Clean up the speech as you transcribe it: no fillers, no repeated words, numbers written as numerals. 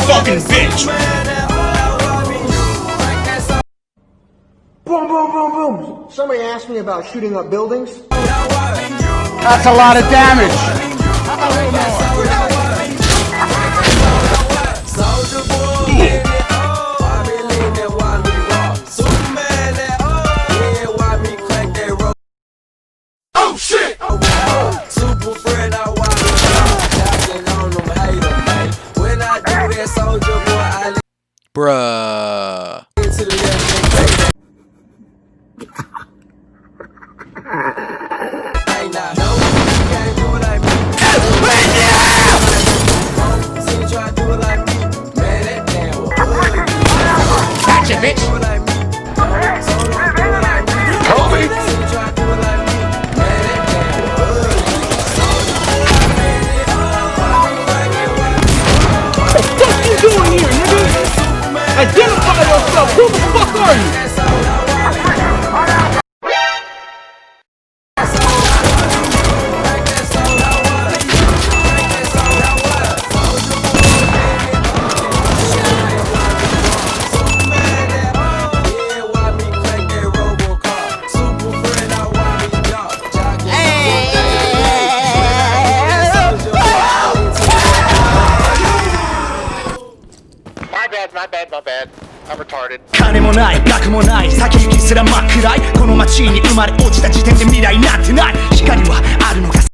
fucking bitch. Boom, boom, boom, boom. Somebody asked me about shooting up buildings. That's a lot of damage. How about a little more? Oh shit! Super friend, I watch it. On them, hate them, man. When I do that, soldier boy, I live. Bruh. To the left. Hey, now, no, you can't do it like me. See you try to do it like me. Man, that damn was Gotcha, bitch. do it like me. So don't do it like me. Kobe. See you try to do it like me. Man, that damn was What the fuck you doing here, nigga? Identify yourself. Who the fuck are you? My bad. I'm retarded. 金もない額もない先行きすら真っ暗いこの街に生まれ落ちた時点で未来なんてない光はあるのか